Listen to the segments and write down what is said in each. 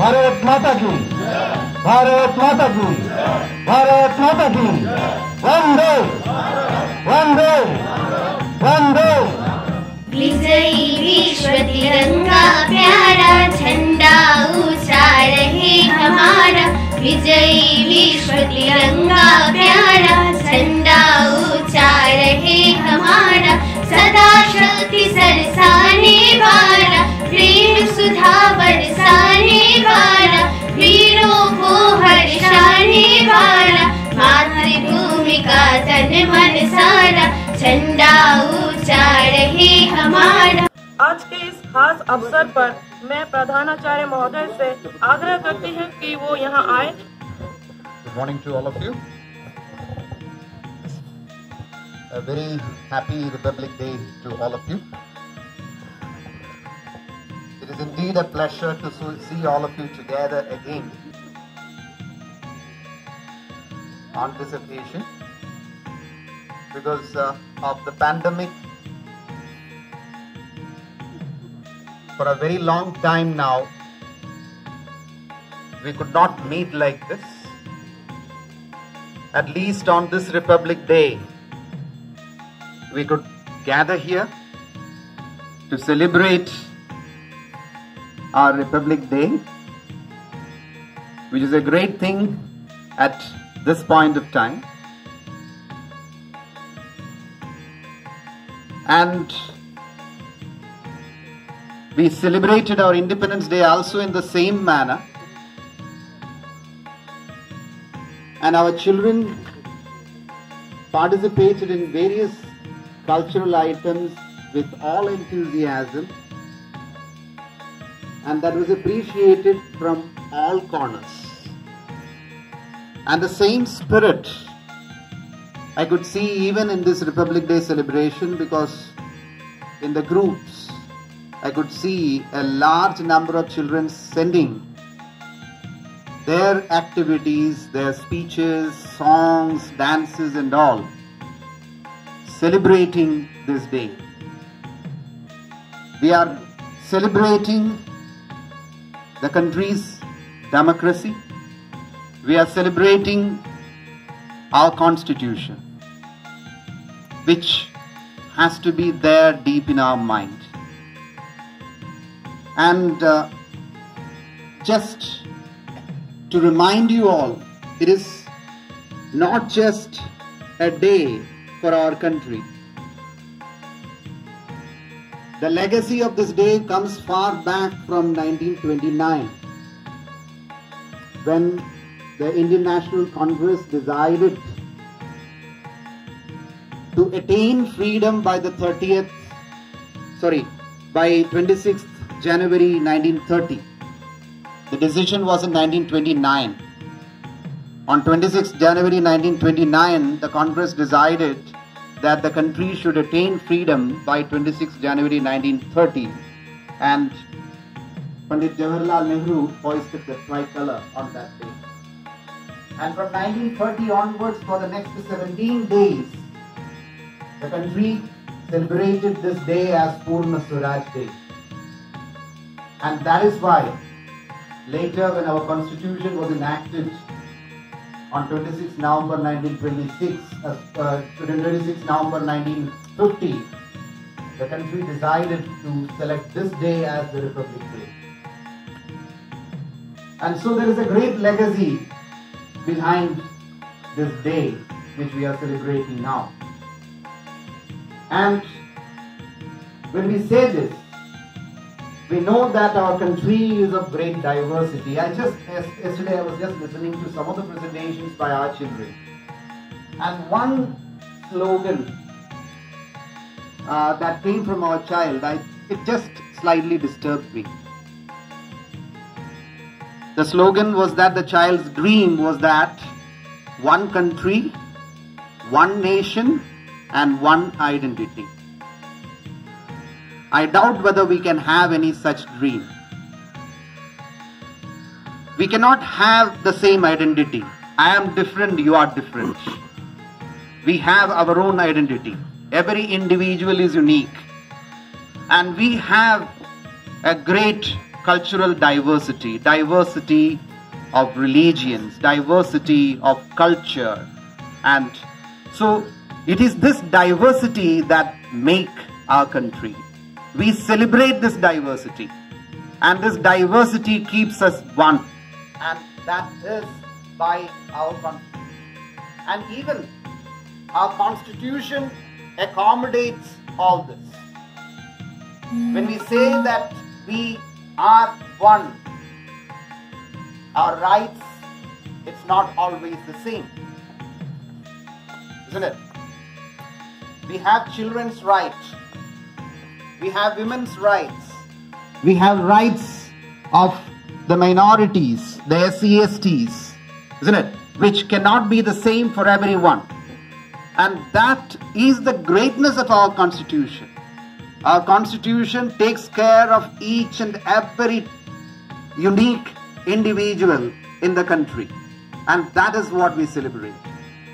भारत माता की, भारत माता की, भारत माता की। वंदे वंदे वंदे। विजयी विश्व तिरंगा प्यारा, झंडा ऊंचा रहे हमारा। विजयी विश्व तिरंगा प्यारा, झंडा ऊंचा रहे हमारा। सदा शक्ति सरसाने वाला, प्रेम सुधा बरसाने वाला, वीरों को हर्षाने वाला, मातृभूमि का तन मन सारा, झंडा ऊंचा रहे हमारा। आज के इस खास अवसर पर मैं प्रधानाचार्य महोदय से आग्रह करती हूँ कि वो यहाँ आए। Good morning to all of you. A very happy Republic Day to all of you. It is indeed a pleasure to see all of you together again on this occasion, because of the pandemic. For a very long time now, we could not meet like this. At least on this Republic Day, we could gather here to celebrate our Republic Day, which is a great thing at this point of time. And we celebrated our Independence Day also in the same manner. And our children participated in various cultural items with all enthusiasm, and that was appreciated from all corners. And the same spirit I could see even in this Republic Day celebration, because in the groups I could see a large number of children sending their activities, their speeches, songs, dances and all, celebrating this day. We are celebrating the country's democracy. We are celebrating our constitution, which has to be there deep in our mind. And just to remind you all, it is not just a day for our country. The legacy of this day comes far back from 1929, when the Indian National Congress decided to attain freedom by the 26th January 1930. The decision was in 1929. On 26th January 1929, the Congress decided that the country should attain freedom by 26th January 1930, and Pandit Jawaharlal Nehru hoisted the tricolor on that day. And from 1930 onwards, for the next 17 days, the country celebrated this day as Purna Swaraj Day. And that is why later, when our constitution was enacted on 26 November 1926, 26 November 1950, the country decided to select this day as the Republic Day. And so there is a great legacy behind this day which we are celebrating now. And when we say this, we know that our country is of great diversity. Yesterday I was just listening to some of the presentations by our children. And one slogan that came from our child, it just slightly disturbed me. The slogan was that the child's dream was that one country, one nation and one identity. I doubt whether we can have any such dream. We cannot have the same identity. I am different, you are different. We have our own identity. Every individual is unique. And we have a great cultural diversity, diversity of religions, diversity of culture. And so it is this diversity that make our country. We celebrate this diversity, and this diversity keeps us one, and that is by our constitution. And even our constitution accommodates all this. When we say that we are one, our rights, it's not always the same, isn't it? We have children's rights, we have women's rights, we have rights of the minorities, the SC/STs, isn't it? Which cannot be the same for everyone. And that is the greatness of our constitution. Our constitution takes care of each and every unique individual in the country. And that is what we celebrate.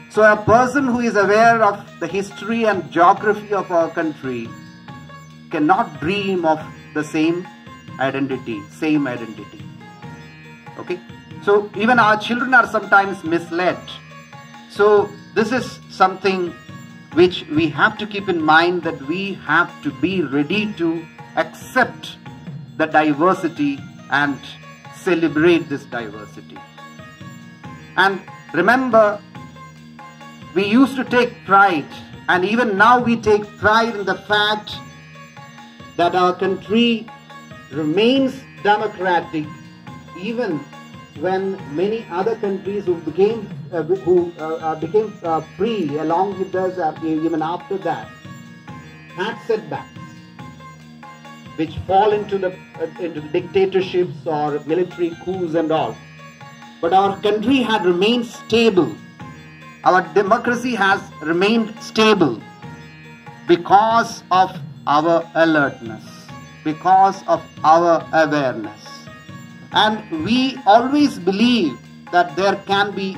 So a person who is aware of the history and geography of our country cannot dream of the same identity. Okay? So even our children are sometimes misled. So this is something which we have to keep in mind, that we have to be ready to accept the diversity and celebrate this diversity. And remember, we used to take pride, and even now we take pride in the fact that our country remains democratic, even when many other countries who became free along with us, even after that, had setbacks, which fall into the dictatorships or military coups and all. But our country had remained stable. Our democracy has remained stable because of our alertness, because of our awareness. And we always believe that there can be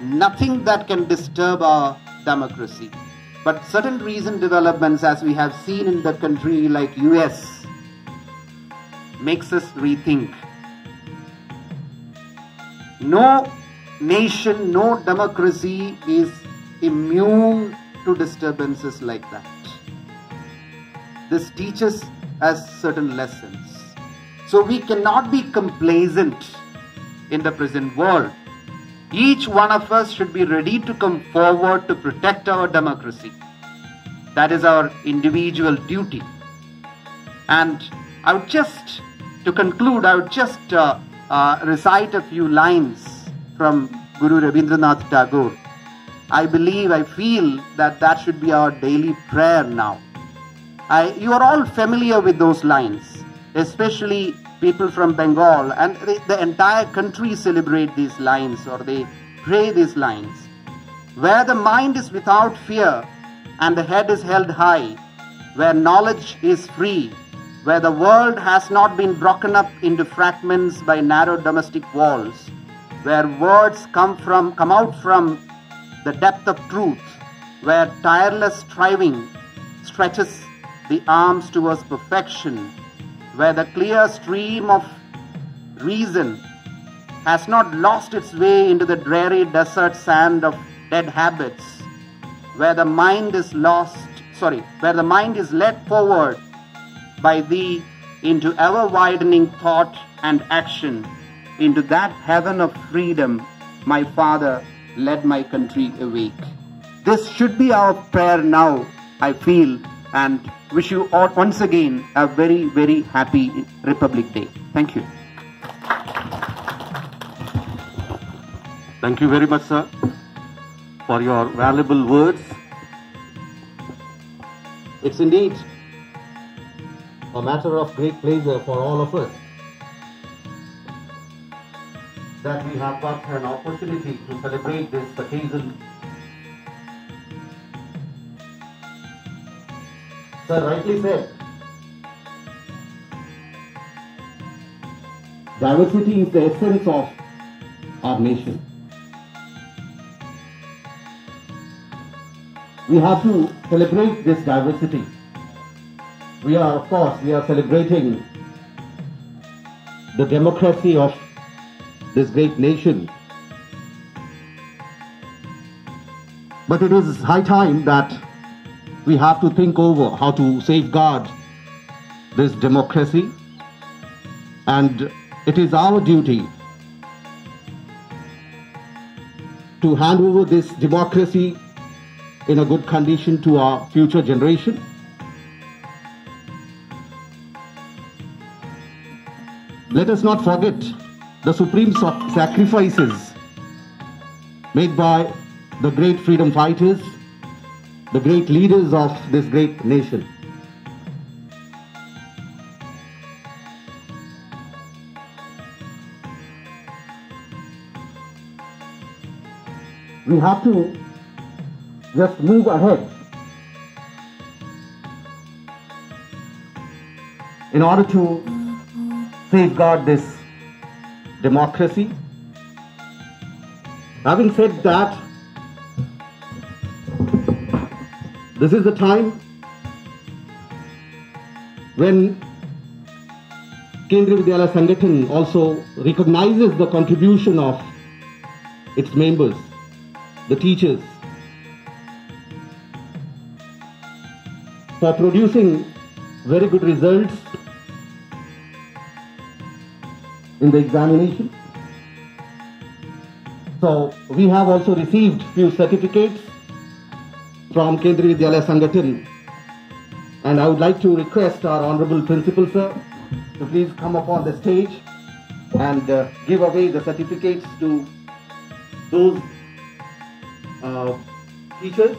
nothing that can disturb our democracy. But certain recent developments, as we have seen in the country like US, makes us rethink. No nation, no democracy is immune to disturbances like that. This teaches us certain lessons. So we cannot be complacent in the present world. Each one of us should be ready to come forward to protect our democracy. That is our individual duty. And to conclude, I would just recite a few lines from Guru Rabindranath Tagore. I feel that should be our daily prayer now. You are all familiar with those lines, especially people from Bengal, and the entire country celebrate these lines, or they pray these lines. Where the mind is without fear and the head is held high, where knowledge is free, where the world has not been broken up into fragments by narrow domestic walls, where words come out from the depth of truth, where tireless striving stretches the arms towards perfection, where the clear stream of reason has not lost its way into the dreary desert sand of dead habits, where the mind is led forward by thee into ever-widening thought and action, into that heaven of freedom, my Father, let my country awake. This should be our prayer now, I feel, and wish you all once again a very, very happy Republic Day. Thank you. Thank you very much, sir, for your valuable words. It's indeed a matter of great pleasure for all of us that we have got an opportunity to celebrate this occasion. Sir rightly said, diversity is the essence of our nation. We have to celebrate this diversity. We are celebrating the democracy of this great nation. But it is high time that we have to think over how to safeguard this democracy, and it is our duty to hand over this democracy in a good condition to our future generation. Let us not forget the supreme sacrifices made by the great freedom fighters, the great leaders of this great nation. We have to just move ahead in order to safeguard this democracy. Having said that, this is the time when Kendriya Vidyalaya Sangathan also recognizes the contribution of its members, the teachers, for producing very good results in the examination. So we have also received few certificates from Kendriya Vidyalaya Sangathan, and I would like to request our Honorable Principal Sir to please come upon the stage and give away the certificates to those teachers.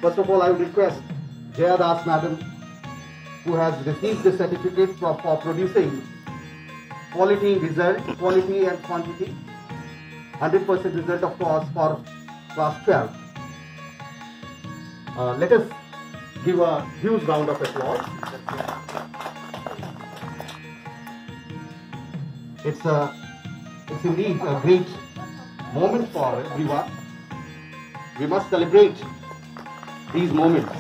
First of all, I would request Jaya Das Madam, who has received the certificate for producing quality result, quality and quantity, 100% result of course for class 12. Let us give a huge round of applause. It's indeed a great moment for everyone. We must celebrate these moments.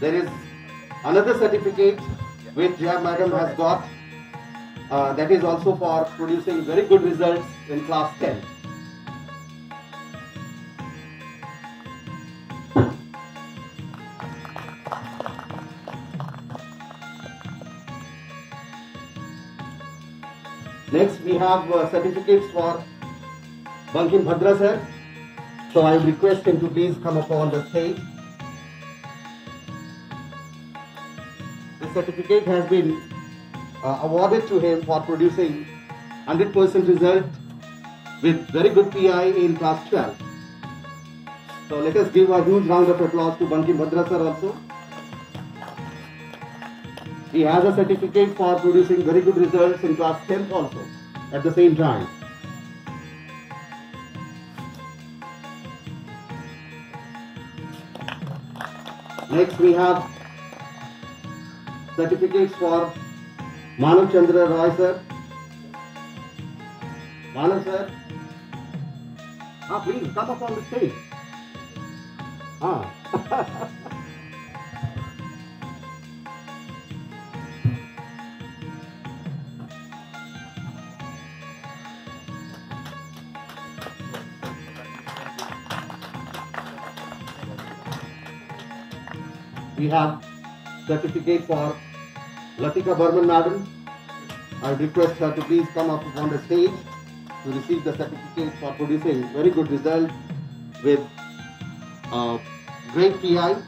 There is another certificate which Jaya Madam has got, that is also for producing very good results in class 10. Next, we have certificates for Bankim Bhadra sir. So I request him to please come upon the stage. This certificate has been awarded to him for producing 100% result with very good PI in class 12. So let us give a huge round of applause to Bankim Bhadra sir also. He has a certificate for producing very good results in class 10 also at the same time. Next we have certificates for Manav Chandra Roy sir. Manav sir, please come up on the stage. We have certificate for Latika Burman Madam. I request her to please come up on the stage to receive the certificate for producing very good result with great PI.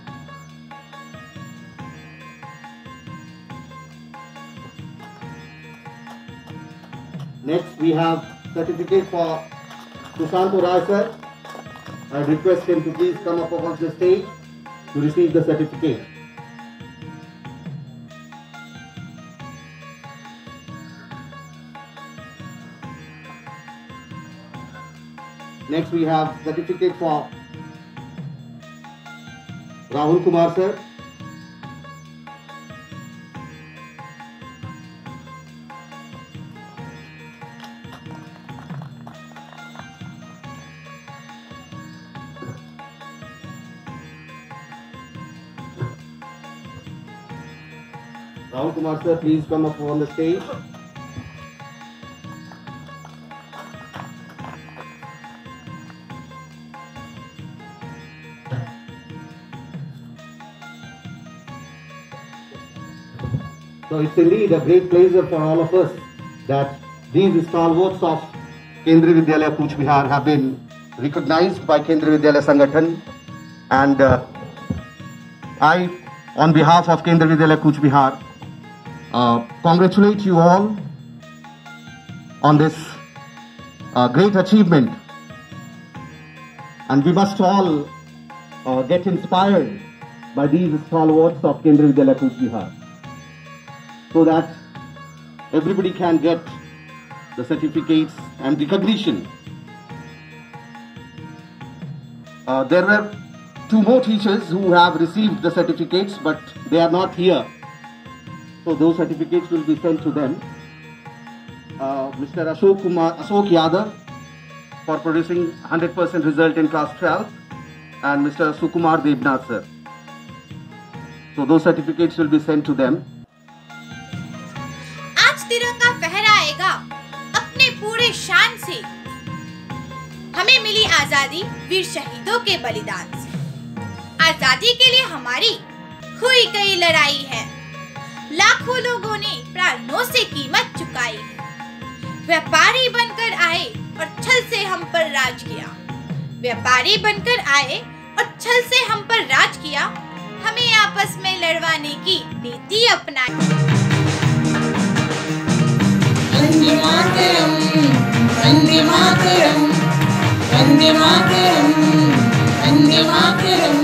Next we have certificate for Sushant Rai sir. I request him to please come up on the stage to receive the certificate. Next we have certificate for Rahul Kumar sir. Rahul Kumar sir, please come up on the stage. So it's indeed a great pleasure for all of us that these stalwarts of Kendriya Vidyalaya Cooch Behar have been recognized by Kendriya Vidyalaya Sangathan, and I, on behalf of Kendriya Vidyalaya Cooch Behar, congratulate you all on this great achievement, and we must all get inspired by these stalwarts of Kendriya Vidyalaya Cooch Behar, so that everybody can get the certificates and recognition. There were 2 more teachers who have received the certificates, but they are not here. So those certificates will be sent to them. Mr. Ashok Yadav for producing 100% result in class 12, and Mr. Sukumar Devnath sir. So those certificates will be sent to them. आज तिरंगा फहराएगा अपने पूरे शान से। हमें मिली आजादी वीर शहीदों के बलिदान से। आजादी के लिए हमारी हुई कई लड़ाई है, लाखों लोगों ने प्राणों से कीमत चुकाई है। व्यापारी बनकर आए और छल से हम पर राज किया। व्यापारी बनकर आए और छल से हम पर राज किया। हमें आपस में लड़वाने की नीति अपनाई। वंदे मातरम, वंदे मातरम, वंदे मातरम, वंदे मातरम,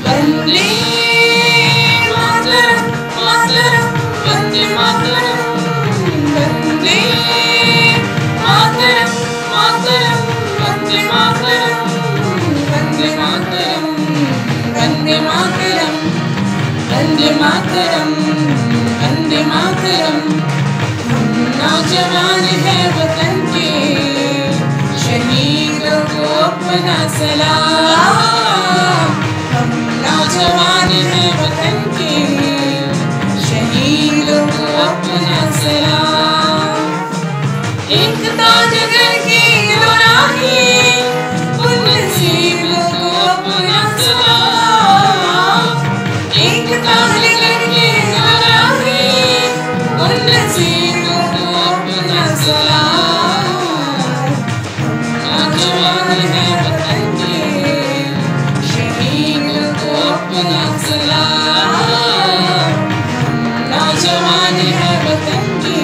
वंदे मातरम, मातरम, वंदे मातरम, वंदे मातरम, मातरम, वंदे मातरम, वंदे मातरम, वंदे मातरम, वंदे मातरम, वंदे मातरम। नौजवान है वतन के, शहीदों को अपना सलाम। हम नौजवान है वतन के, शहीदों को अपना सलाम। एकता जगत की राही, उन नसीबों को अपना सलाम। एकता जगत की राही, उन नसीबों सलाम। नौजवान है वतन के, शहीदों को अपना सलाम। नौजवान है वतन के,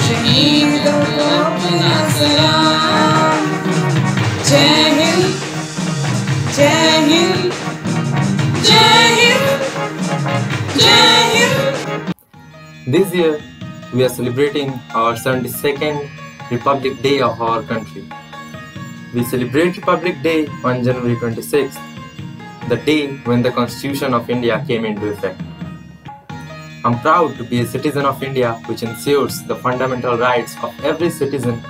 शहीदों को अपना सलाम। जय हिंद, जय हिंद, जय हिंद, जय Hind. This year, we are celebrating our 72nd Republic Day of our country. We celebrate Republic Day on January 26th, the day when the Constitution of India came into effect. I'm proud to be a citizen of India, which ensures the fundamental rights of every citizen,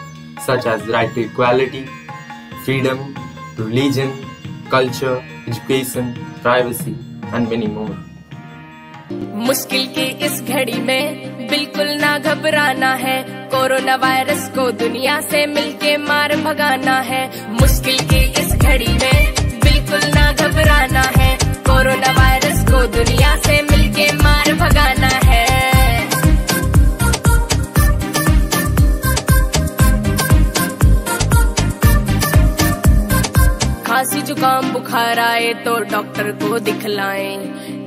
such as right to equality, freedom, religion, culture, education, privacy, and many more. मुश्किल की इस घड़ी में बिल्कुल ना घबराना है। Corona virus को दुनिया से मिलके मार भगाना है। मुश्किल की इस घड़ी में बिल्कुल ना घबराना है। कोरोना वायरस को दुनिया से मिलके मार भगाना है। खांसी जुकाम बुखार आए तो डॉक्टर को दिखलाएं।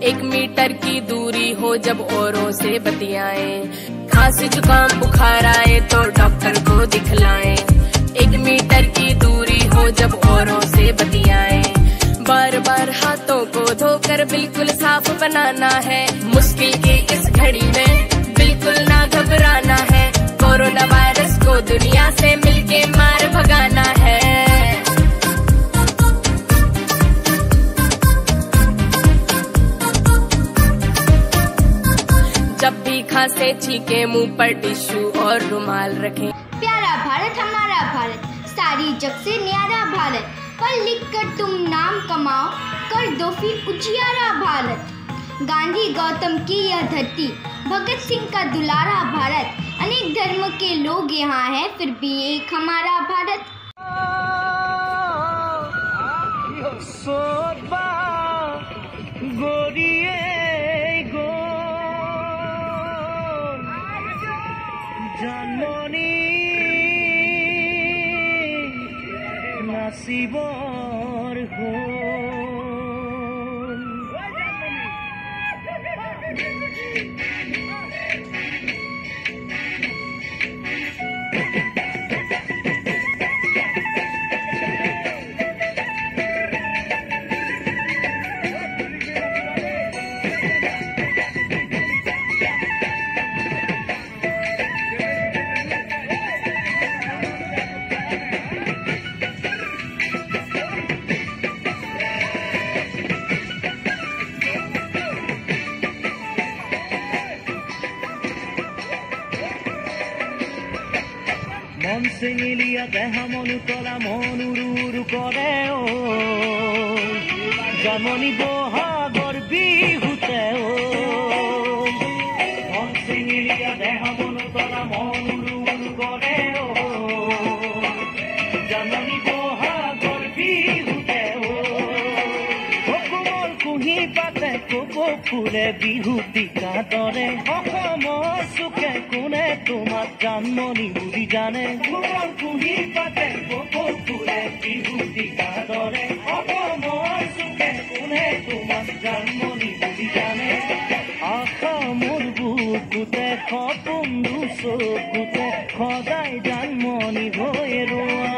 1 मीटर की दूरी हो जब औरों से बतियाएं। खांसी जुकाम बुखार आए तो डॉक्टर को दिखलाएं। 1 मीटर की दूरी हो जब औरों से बतियाएं। बार बार हाथों को धोकर बिल्कुल साफ बनाना है। मुश्किल की इस घड़ी में बिल्कुल ना घबराना है। कोरोना वायरस को दुनिया से मिलके मार भगाना है। जब भी खांसे छींके मुंह पर टिश्यू और रुमाल रखें। प्यारा भारत हमारा भारत, सारी जग से न्यारा भारत, पढ़ लिख कर तुम नाम कमाओ, कर दो फिर उजियारा भारत। गांधी गौतम की यह धरती, भगत सिंह का दुलारा भारत, अनेक धर्म के लोग यहाँ हैं, फिर भी एक हमारा भारत। মন চিঙিলিয়া দেহা মনু তলা মনুৰুৰু কৰে জাননী বহাগৰ বিহুতে মন চিঙিলিয়া দেহা মনু তলা মনুৰুৰু কৰে জাননী বহাগৰ বিহুতে কোমল কুঁহি পাতে কপৌ ফুলে বিহুতি কাটৰে অসমৰ চুকে কোনে তোমাক জানমণি বুলি জানে কোমল কুঁহি পাতে কপৌ ফুলে বিহুতি কাটৰে অসমৰ চুকে কোনে তোমাক জানমণি বুলি জানে আশা মোৰ বুকুতে সপোন চকুতে সদায় জানমণি হৈ ৰোৱা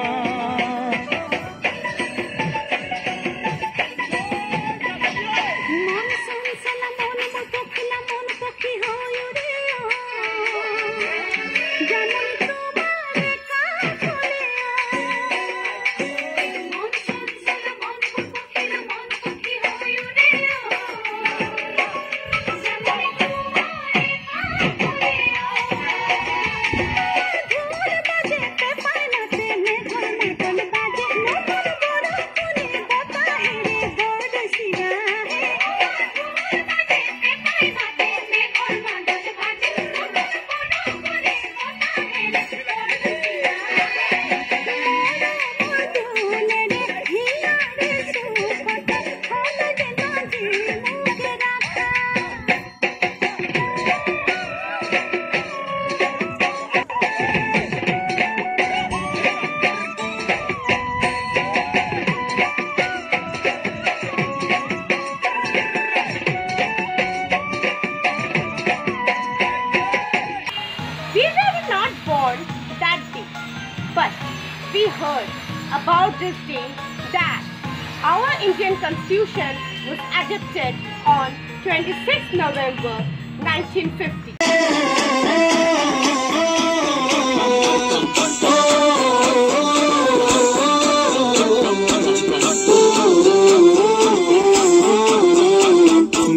But we heard about this day that our Indian Constitution was adopted on 26 November 1950.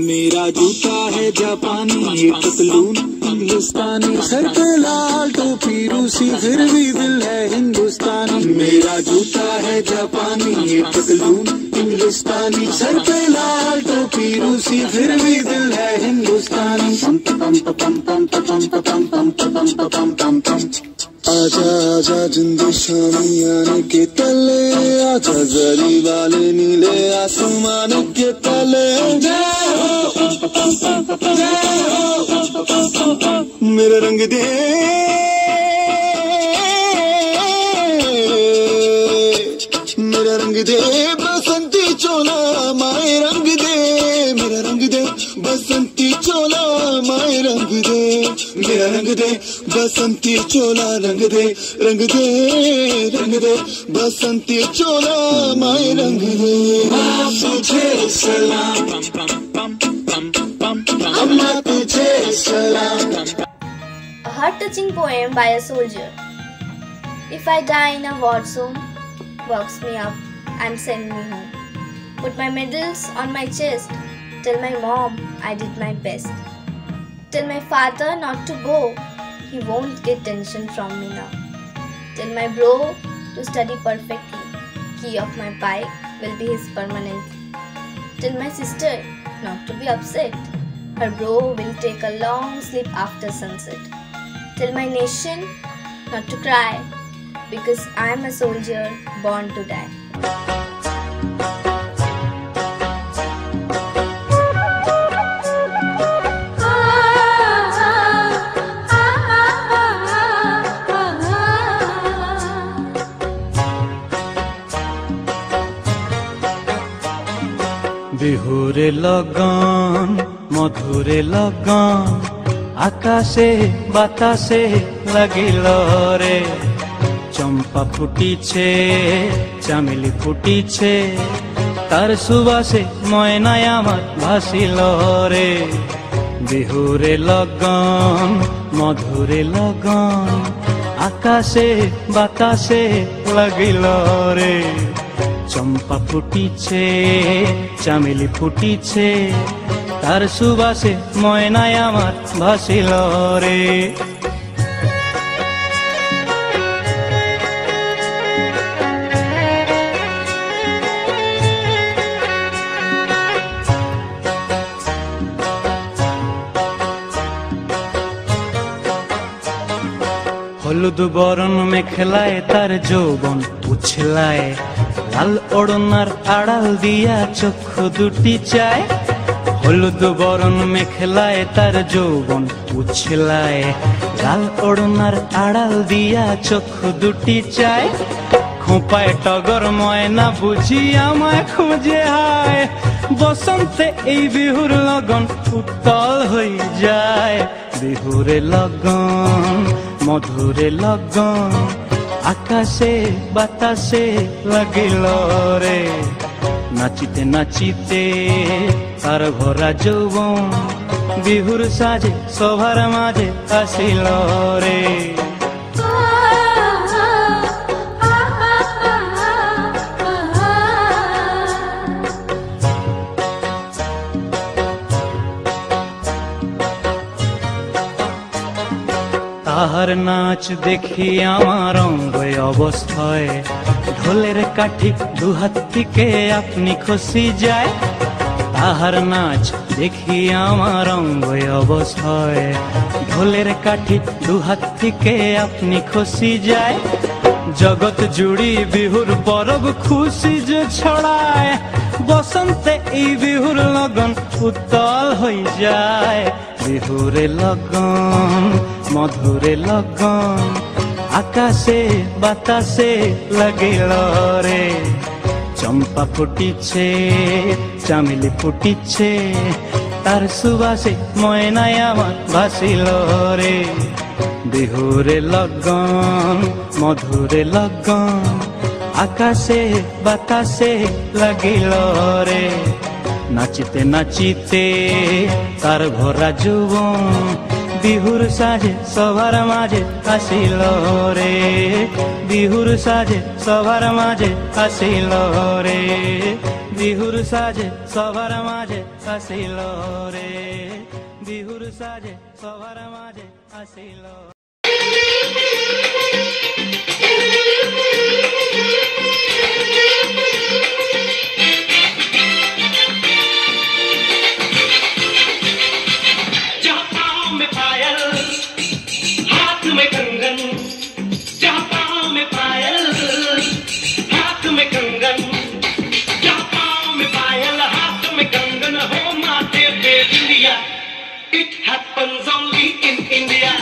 मेरा जूता है जापानी, ये पतलून हिंदुस्तानी, सर पे लाल टोपी रूसी, फिर भी दिल है हिंदुस्तानी। मेरा जूता है जापानी, ये पतलून हिंदुस्तानी, सर पे लाल टोपी रूसी, फिर भी दिल है हिंदुस्तानी। आजा आजा जिंदगी शामी आने के तले, आजा जरी वाले नीले आसमान के तले, मेरा रंग दे मेरा रंग दे बसंती चोला माए रंग दे, मेरा रंग दे बसंती चोला माए रंग दे, मेरा रंग दे बसंती चोला रंग दे, रंग दे रंग दे बसंती चोला माए रंग दे। तुझे सलाम अम्मा तुझे सलाम। A heart-touching poem by a soldier. If I die in a war zone, box me up and send me home. Put my medals on my chest. Tell my mom I did my best. Tell my father not to go. He won't get tension from me now. Tell my bro to study perfectly. Key of my bike will be his permanent. Tell my sister not to be upset. her bro will take a long sleep after sunset. Tell my nation not to cry, because I am a soldier born to die. বিহুরে লগন মধুরে লগন আকাশে বাতাসে লাগিল রে চম্পা ফুটিছে চামেলি ফুটিছে তার সুবাসে ময়নায় আমার ভাসিল রে বিহুরে লগন মধুরে লগন আকাশে বাতাসে লাগিল রে চম্পা ফুটিছে চামেলি ফুটিছে তার সুবাসে ময়নায় আমার ভাসিল রে হলুদ বরণ মেখলায় তার যৌবন উছলায় লাল ওড়নার আড়াল দিয়া চক্ষু দুটি চায় হলুদ বরণ মেখলায় তার যৌবন উছলায় লাল ওড়নার আড়াল দিয়া চক্ষু দুটি চায় খোঁপায় টগর ময়না বুঝি আমায় খুঁজে হায় বসন্তে এই বিহুর লগন উত্তল হয়ে যায় বিহুরে লগন মধুরে লগন আকাশে বাতাসে লাগিল রে নাচিতে নাচিতে তার ভরা যৌবন বিহুর সাজে সভার মাঝে আসিল রে তাহার নাচ দেখি আমার অঙ্গ অবস্থায় ঢোলের কাঠি দুহাত থেকে আপনি খসি যায় তাহার নাচ দেখি আমার অঙ্গ অবস্থায় ঢোলের কাঠি দুহাত থেকে আপনি খসি যায় জগৎ জুড়ি বিহুর পরব খুশি যে ছড়ায় বসন্তে এই বিহুর লগন উত্তল হয়ে যায় বিহুরে লগন মধুরে লগন আকাশে বাতাসে লাগিল রে চম্পা ফুটিছে চামেলি ফুটিছে তার সুবাসে ময়নায় আমার ভাসিল রে বিহুরে লগন মধুরে লগন আকাশে বাতাসে লাগিল রে নাচিতে নাচিতে তার ভরা যৌবন বিহুর সাজে সবার মাঝে আসিল রে বিহুর সাজে সবার মাঝে আসিল রে বিহুর সাজে সবার মাঝে আসিল রে বিহুর সাজে সবার মাঝে আসিল It happens only in India.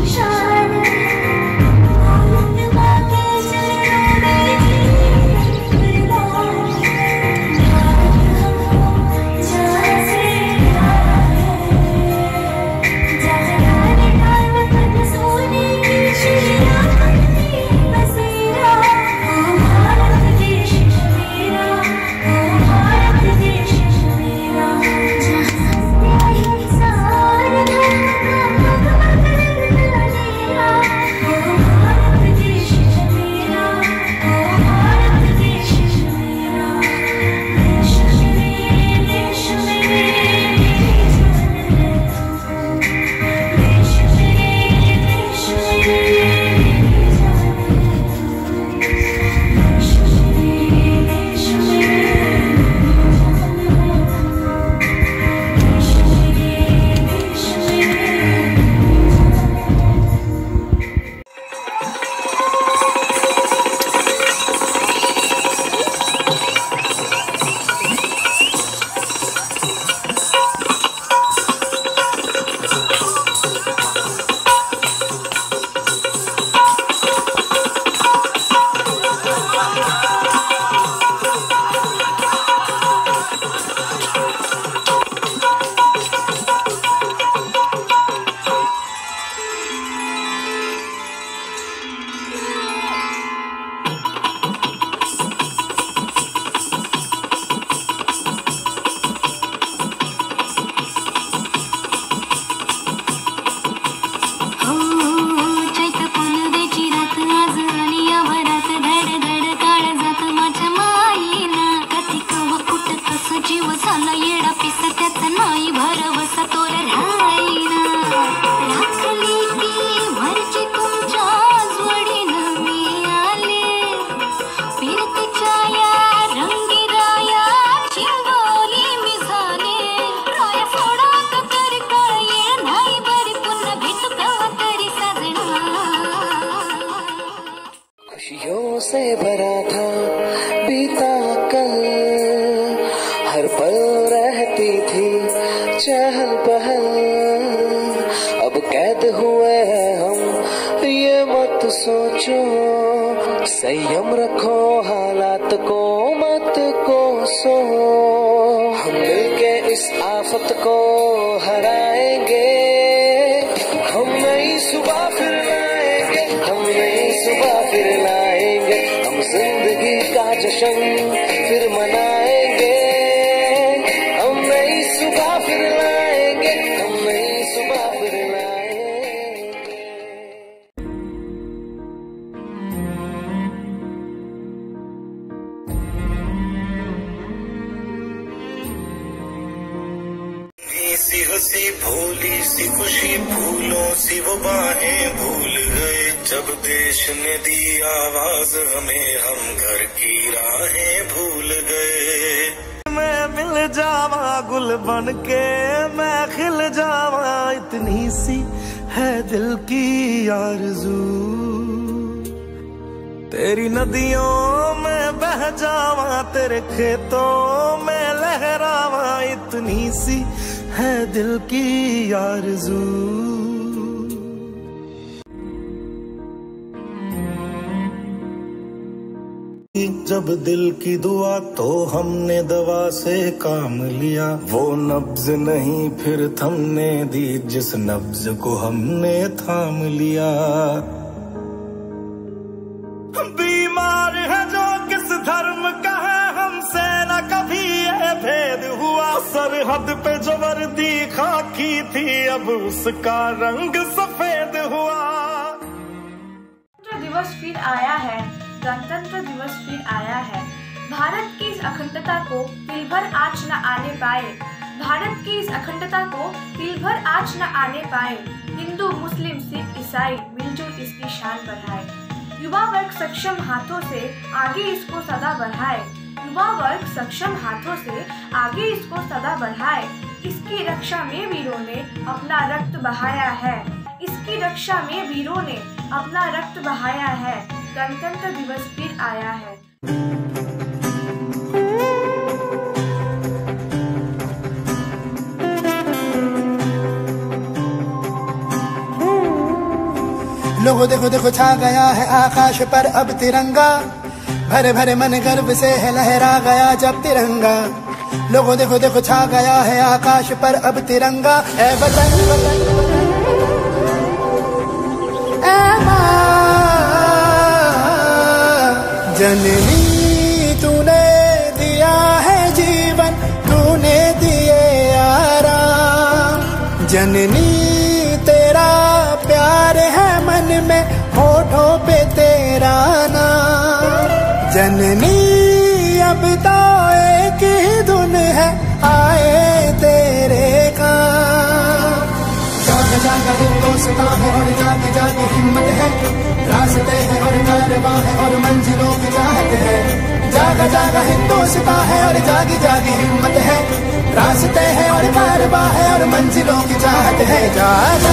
Shine. से भरा था बीता कल, हर पल रहती थी चहल पहल। अब कैद हुए हैं हम ये मत सोचो, संयम रखो हालात को मत कोसो। हम मिलके इस आफत को हराएंगे, हम नई सुबह फिर लाएंगे, हम नई सुबह फिर लाएंगे। हम जिंदगी का जश्न फिर मनाएंगे, हम नई सुबह फिर लाएंगे, हम नई सुबह फिर लाएंगे। सी हंसी भोली सी खुशी फूलों सी वो बाहें भूल गए, जब देश ने दी आवाज हमें हम घर की राहें भूल गए। मैं मिल जावा गुल बन के मैं खिल जावा, इतनी सी है दिल की आरज़ू। तेरी नदियों में बह जावा, तेरे खेतों में लहरावा, इतनी सी है दिल की आरज़ू। जब दिल की दुआ तो हमने दवा से काम लिया, वो नब्ज नहीं फिर थमने दी जिस नब्ज को हमने थाम लिया। बीमार है जो किस धर्म का है, हमसे न कभी ये भेद हुआ। सरहद पे जो वर्दी खाकी थी अब उसका रंग सफेद हुआ। गणतंत्र दिवस फिर आया है, गणतंत्र दिवस फिर आया है। भारत की इस अखंडता को तिल भर आँच न आने पाए, भारत की इस अखंडता को तिल भर आँच न आने पाए। हिंदू मुस्लिम सिख ईसाई मिलजुल इसकी शान बढ़ाए। युवा वर्ग सक्षम हाथों से आगे इसको सदा बढ़ाए, युवा वर्ग सक्षम हाथों से आगे इसको सदा बढ़ाए। इसकी रक्षा में वीरों ने अपना रक्त बहाया है, इसकी रक्षा में वीरों ने अपना रक्त बहाया है। गणतंत्र दिवस फिर आया है। लोगों देखो देखो छा गया है आकाश पर अब तिरंगा, भरे भरे मन गर्व से है लहरा गया जब तिरंगा। लोगों देखो देखो छा गया है आकाश पर अब तिरंगा। ऐ वतन ऐ माँ जननी तूने दिया है जीवन, तूने दिए आराम। जननी तेरा प्यार है मन में, होठों पे तेरा नाम। जननी अब तो एक ही धुन है आए तेरे काम। जाग जाग हिंदुस्तां है और जाग जाग हिम्मत है, रास्ते हैं और कारवां है और मंजिलों की चाहत है। जाग जाग हिंदुस्तां है और जाग जाग हिम्मत है, रास्ते हैं और कारवां है और मंजिलों की चाहत है। जाग